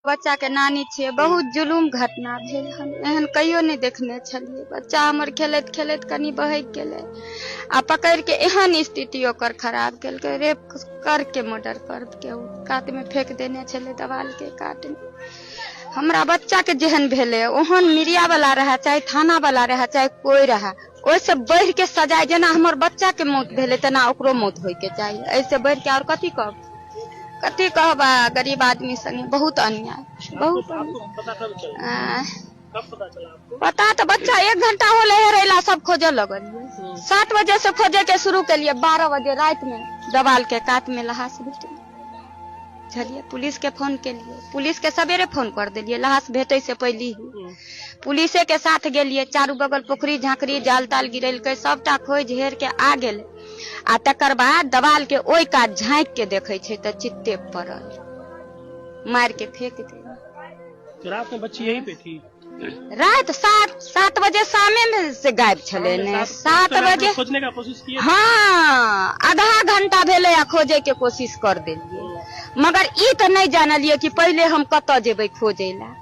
बच्चा के नानी छे, बहुत जुलूम घटना भेल हन, एहन कहियो नहीं देखने छलिए। बच्चा हमर खेलत खेलत कनी बहक गेले आ पकड़ के एहन स्थिति ओकर खराब केलकै, रेप करके मर्डर कर के काट में फेंक देने छले, दवाल के काट में। हमरा बच्चा के जेहन भेले ओहन मीडिया वाला रहा, चाहे थाना वाला रहा, चाहे कोई रहा, ओइसे बढ़ के सजाए। जेना हमर बच्चा के मौत भेले तना ओकरो मौत होय के चाहिए। ऐसे बढ़ के और कथी कहबा गरीब आदमी संगे बहुत अन्याय, बहुत पता तो बच्चा 1 घंटा होले हेरेला, सब खोजे लगल। 7 बजे से खोजे के शुरू के लिए 12 बजे रात में दवाल के काट में लाश भेटल। चलिए पुलिस के फोन के लिए, पुलिस के सवेरे फोन कर दिलिए, लाश भेटे से पहले ही पुलिसे के साथ गेलिए। चारू बगल पोखरी झांकरी जाल ताल गिरेलकै, सबटा खोज हेर के आ गेल। आ तकर बाद दवाल के ओइ कात झाँक के देखे छे त चित्ते पड़ल, मार के फेंक दे। रात में बच्ची यहीं पे थी? रात 7 बजे शामे में से गायब छले ने। 7 बजे खोजने का कोशिश किया? हाँ, आधा घंटा भेले आ खोजे के कोशिश कर दिलिए, मगर ई तो नहीं जानलिए कि पहले हम कत जेबे खोजे ला।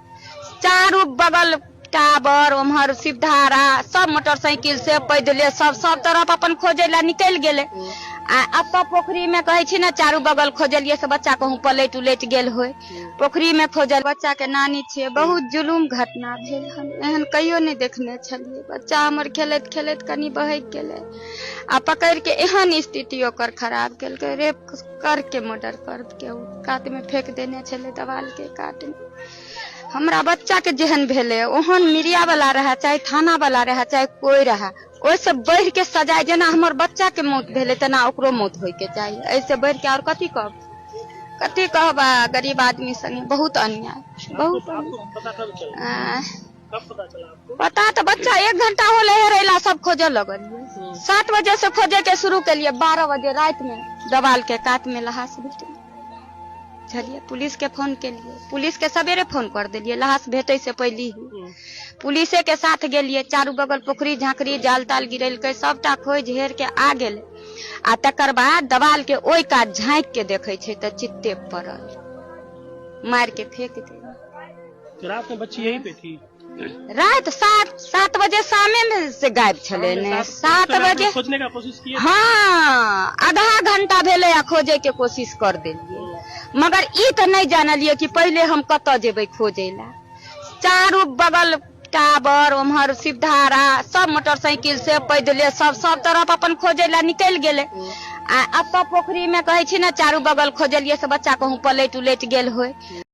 चारू बगल टावर, उम्हर सिधारा, सब मोटरसाइकिल से पैदले सब तरफ अपन खोजे ला निकल गेले। आ अब तो पोखरी में कहे छी ना, चारू बगल खोजलिए से बच्चा कहूँ पलट उलट गेल होय, पोखरी में खोजल। बच्चा के नानी छे, बहुत जुलूम घटना भेल हन, एहन कहियो नहीं देखने छलिए। बच्चा हमर खेलत खेलत कनी बहक गेले आ पकड़ के एहन स्थिति ओकर खराब केलकै, रेप करके मर्डर कर के काट में फेंक देने छले, दवाल के काट में। हमरा बच्चा के जेहन भेले ओहन मीडिया वाला रहा, चाहे थाना वाला रहा, चाहे कोई रहा, ओइसे बढ़ के सजाए। जेना हमर बच्चा के मौत भेले तना ओकरो मौत होय के चाहिए। ऐसे बढ़ के और कथी कहबा गरीब आदमी संगे बहुत अन्याय, बहुत पता तो बच्चा 1 घंटा होले हेरेला, सब खोजे लगल। 7 बजे से खोजे के शुरू के लिए 12 बजे रात में दवाल के काट में लाश भेटल। चलिए पुलिस के फोन के लिए, पुलिस के सवेरे फोन कर दिलिए, लाश भेटे से पहले ही पुलिसे के साथ गेलिए। चारू बगल पोखरी झांकरी जाल ताल गिरेलकै, सबटा खोज हेर के आ गेल। आ तकर बाद दवाल के ओइ कात झाँक के देखे छे त चित्ते पड़ल, मार के फेंक दे। रात में बच्ची यहीं पे थी? रात 7 बजे शामे में से गायब छले ने। 7 बजे खोजने का कोशिश किया? हाँ, आधा घंटा भेले आ खोजे के कोशिश कर दिलिए, मगर ई तो नहीं जानलिए कि पहले हम कत जेबे खोजे ला। चारू बगल टावर, उम्हर सिधारा, सब मोटरसाइकिल से पैदले सब तरफ अपन खोजे ला निकल गेले। आ अब तो पोखरी में कहे छी ना, चारू बगल खोजलिए से बच्चा कहूँ पलट उलट गेल होय।